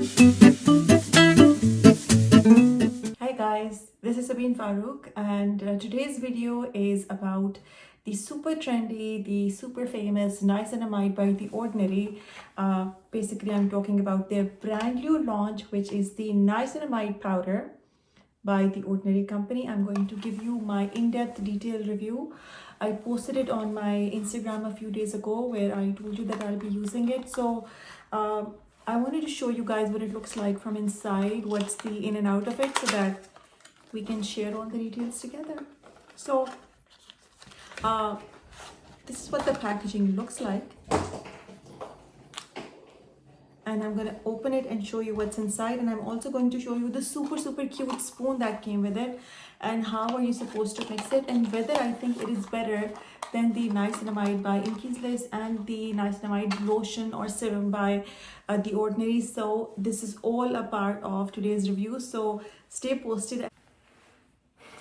Hi guys, this is Sabine Farooq, and today's video is about the super trendy, the super famous niacinamide by The Ordinary. Basically, I'm talking about their brand new launch, which is the niacinamide powder by The Ordinary company. I'm going to give you my in-depth detailed review. I posted it on my Instagram a few days ago where I told you that I'll be using it. So I wanted to show you guys what it looks like from inside, what's the in and out of it, so that we can share all the details together. So uh, this is what the packaging looks like, and I'm going to open it and show you what's inside, and I'm also going to show you the super cute spoon that came with it and how are you supposed to mix it, and whether I think it is better than the niacinamide by Inkie's and the niacinamide lotion or serum by The Ordinary. So this is all a part of today's review, so stay posted.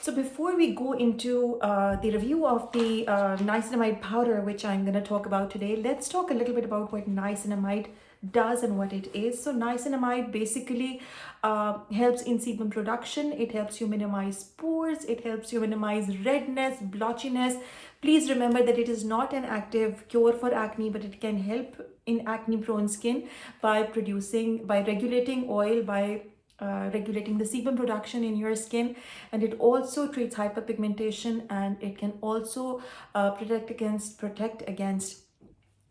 So before we go into the review of the niacinamide powder, which I'm going to talk about today, let's talk a little bit about what niacinamide does and what it is. So niacinamide basically helps in sebum production. It helps you minimize pores. It helps you minimize redness, blotchiness. Please remember that it is not an active cure for acne, but it can help in acne prone skin by regulating oil, by regulating the sebum production in your skin, and it also treats hyperpigmentation, and it can also protect against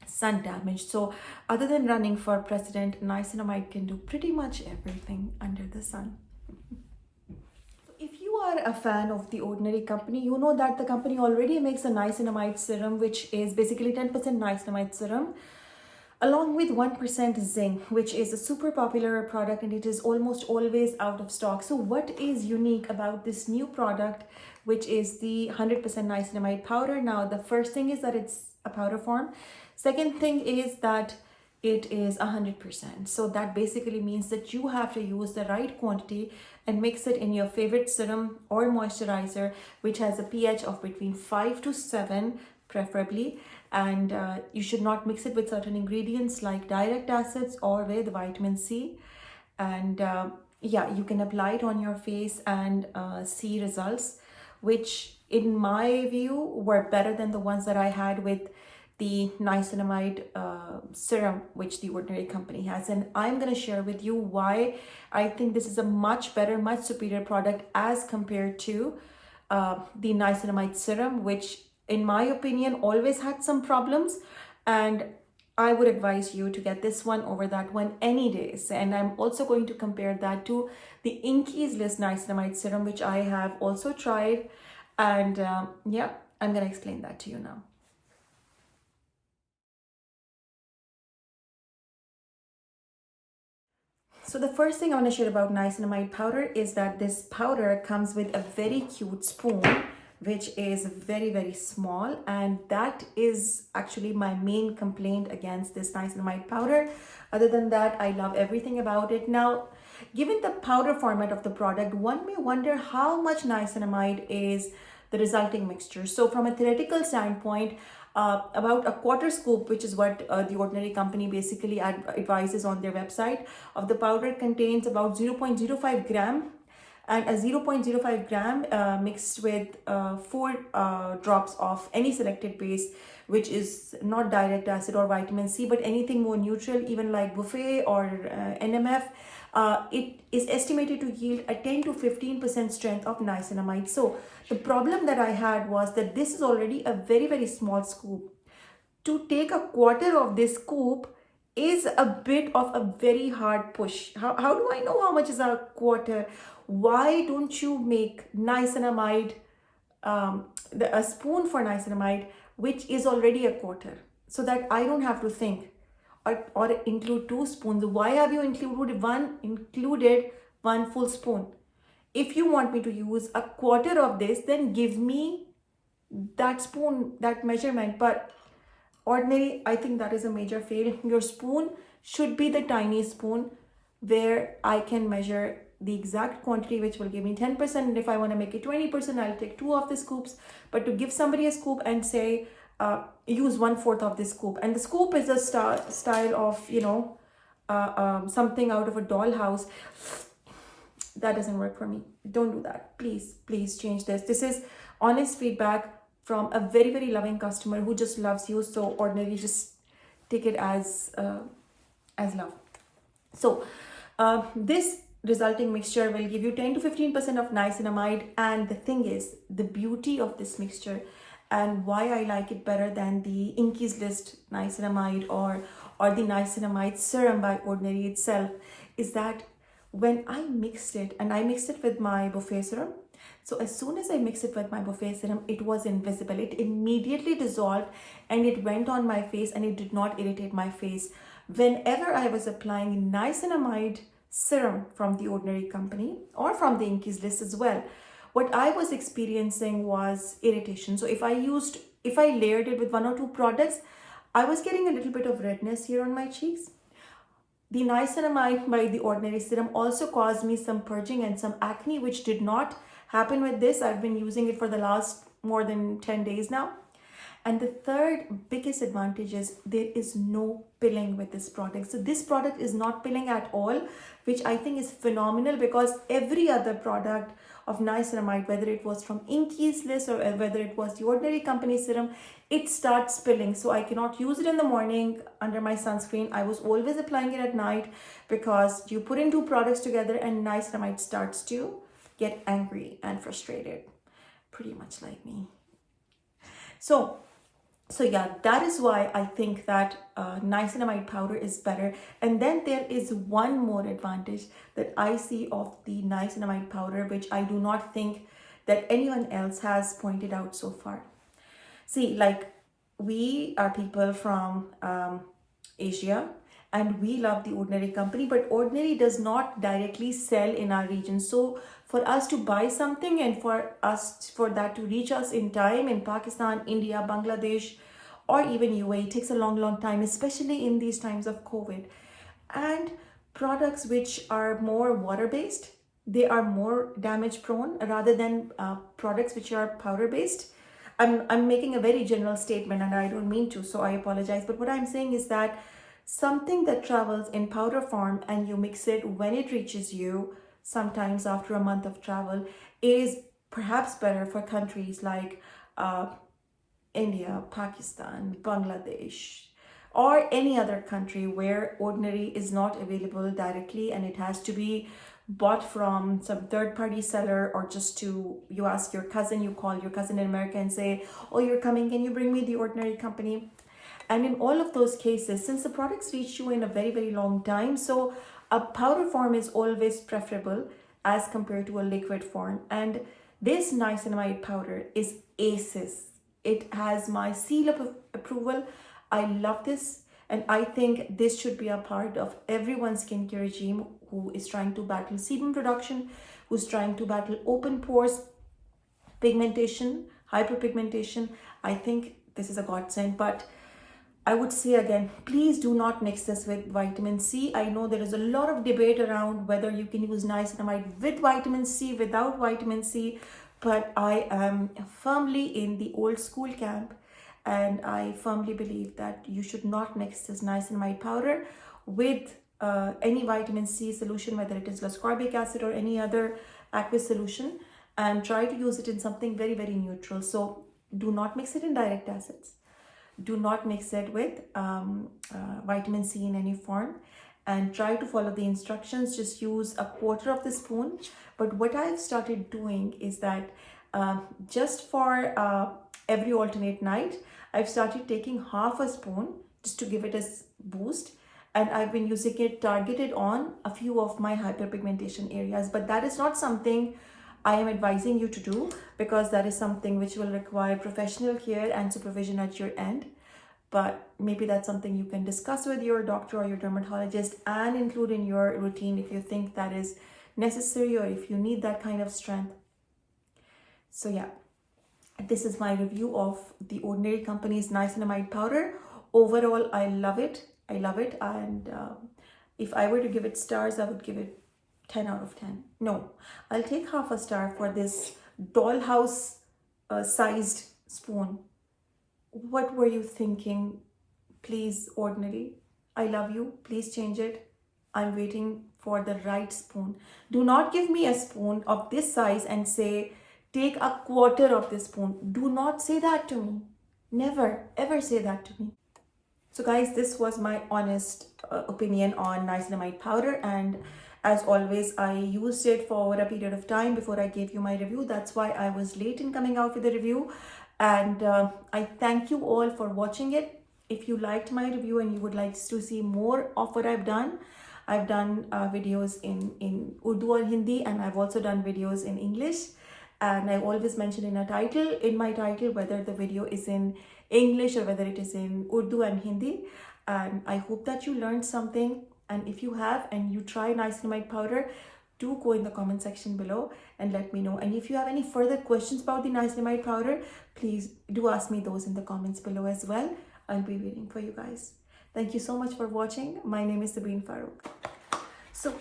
sun damage. So other than running for president, niacinamide can do pretty much everything under the sun. If you are a fan of The Ordinary company, you know that the company already makes a niacinamide serum, which is basically 10% niacinamide serum along with 1% zinc, which is a super popular product, and it is almost always out of stock. So what is unique about this new product, which is the 100% niacinamide powder? Now, the first thing is that it's a powder form. Second thing is that it is 100%. So that basically means that you have to use the right quantity and mix it in your favorite serum or moisturizer, which has a pH of between 5 to 7 preferably, and you should not mix it with certain ingredients like direct acids or with vitamin C. And yeah, you can apply it on your face and see results, which in my view were better than the ones that I had with the niacinamide serum, which The Ordinary company has. And I'm going to share with you why I think this is a much better, much superior product as compared to the niacinamide serum, which in my opinion always had some problems, and I would advise you to get this one over that one any days. And I'm also going to compare that to the Inkie's niacinamide serum, which I have also tried, and yeah, I'm going to explain that to you now. So the first thing I want to share about niacinamide powder is that this powder comes with a very cute spoon, which is very small, and that is actually my main complaint against this niacinamide powder. Other than that, I love everything about it. Now, given the powder format of the product, one may wonder how much niacinamide is the resulting mixture. So from a theoretical standpoint, about a quarter scoop, which is what The Ordinary company basically advises on their website, of the powder contains about 0.05 gram, and a 0.05 gram mixed with 4 drops of any selected base, which is not direct acid or vitamin C, but anything more neutral, even like buffet or NMF. It is estimated to yield a 10 to 15% strength of niacinamide. So the problem that I had was that this is already a very small scoop. To take a quarter of this scoop is a bit of a very hard push. How do I know how much is a quarter? Why don't you make niacinamide, a spoon for niacinamide, which is already a quarter, so that I don't have to think or include 2 spoons? Why have you included one full spoon? If you want me to use a quarter of this, then give me that spoon, that measurement. But Ordinary, I think that is a major fail. Your spoon should be the tiny spoon where I can measure the exact quantity, which will give me 10%. And if I want to make it 20%, I'll take 2 of the scoops. But to give somebody a scoop and say, use 1/4 of this scoop, and the scoop is a style of, something out of a dollhouse, that doesn't work for me. Don't do that. Please change this. This is honest feedback from a very, very loving customer who just loves you. So Ordinary, just take it as love. So this resulting mixture will give you 10 to 15% of niacinamide. And the thing is, the beauty of this mixture and why I like it better than the Inky's List niacinamide or the niacinamide serum by Ordinary itself is that when I mixed it, and I mixed it with my buffet serum, so as soon as I mixed it with my buffet serum, it was invisible. It immediately dissolved and it went on my face and it did not irritate my face. Whenever I was applying niacinamide serum from the Ordinary company or from the Inky's List as well, what I was experiencing was irritation. So if I layered it with 1 or 2 products, I was getting a little bit of redness here on my cheeks. The niacinamide by the Ordinary serum also caused me some purging and some acne, which did not happen with this. I've been using it for the last more than 10 days now. And the third biggest advantage is there is no pilling with this product. So this product is not pilling at all, which I think is phenomenal, because every other product of niacinamide, whether it was from Inky's List or whether it was the Ordinary company serum, it starts pilling. So I cannot use it in the morning under my sunscreen. I was always applying it at night, because you put in 2 products together and niacinamide starts to get angry and frustrated, pretty much like me. So yeah, that is why I think that niacinamide powder is better. And then there is one more advantage that I see of the niacinamide powder, which I do not think that anyone else has pointed out so far. See, like, we are people from Asia and we love the Ordinary company, but Ordinary does not directly sell in our region. So for us to buy something and for that to reach us in time in Pakistan, India, Bangladesh, or even UAE, takes a long time, especially in these times of COVID. And products which are more water-based, they are more damage prone rather than products which are powder-based. I'm making a very general statement and I don't mean to, so I apologize. But what I'm saying is that something that travels in powder form and you mix it when it reaches you, sometimes after a month of travel, is perhaps better for countries like India, Pakistan, Bangladesh, or any other country where Ordinary is not available directly and it has to be bought from some third-party seller, or just you ask your cousin, you call your cousin in America and say, oh, you're coming, can you bring me the Ordinary company? And in all of those cases, since the products reach you in a very, very long time, so a powder form is always preferable as compared to a liquid form. And this niacinamide powder is aces. It has my seal of approval. I love this. And I think this should be a part of everyone's skincare regime who is trying to battle sebum production, who's trying to battle open pores, pigmentation, hyperpigmentation. I think this is a godsend. But I would say again, please do not mix this with vitamin C. I know there is a lot of debate around whether you can use niacinamide with vitamin C, without vitamin C, but I am firmly in the old school camp, and I firmly believe that you should not mix this niacinamide powder with any vitamin C solution, whether it is ascorbic acid or any other aqueous solution, and try to use it in something very, very neutral. So do not mix it in direct acids. Do not mix it with vitamin C in any form, and try to follow the instructions. Just use a quarter of the spoon. But what I've started doing is that just for every alternate night, I've started taking half a spoon just to give it a boost. And I've been using it targeted on a few of my hyperpigmentation areas. But that is not something I am advising you to do, because that is something which will require professional care and supervision at your end. But maybe that's something you can discuss with your doctor or your dermatologist and include in your routine if you think that is necessary or if you need that kind of strength. So yeah, this is my review of the Ordinary company's niacinamide powder. Overall, I love it. And if I were to give it stars, I would give it 10 out of 10. No, I'll take half a star for this dollhouse sized spoon. What were you thinking? Please, Ordinary, I love you. Please change it. I'm waiting for the right spoon. Do not give me a spoon of this size and say, take a quarter of this spoon. Do not say that to me. Never, ever say that to me. So guys, this was my honest opinion on niacinamide powder, and as always, I used it for a period of time before I gave you my review. That's why I was late in coming out with the review, and I thank you all for watching it. If you liked my review and you would like to see more of what I've done videos in Urdu or Hindi, and I've also done videos in English. And I always mention in my title, whether the video is in English or whether it is in Urdu and Hindi. And I hope that you learned something. And if you have and you try niacinamide powder, do go in the comment section below and let me know. And if you have any further questions about the niacinamide powder, please do ask me those in the comments below as well. I'll be waiting for you guys. Thank you so much for watching. My name is Sabeen Farooq. So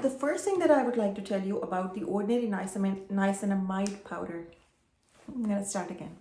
the first thing that I would like to tell you about the Ordinary Niacinamide powder. I'm going to start again.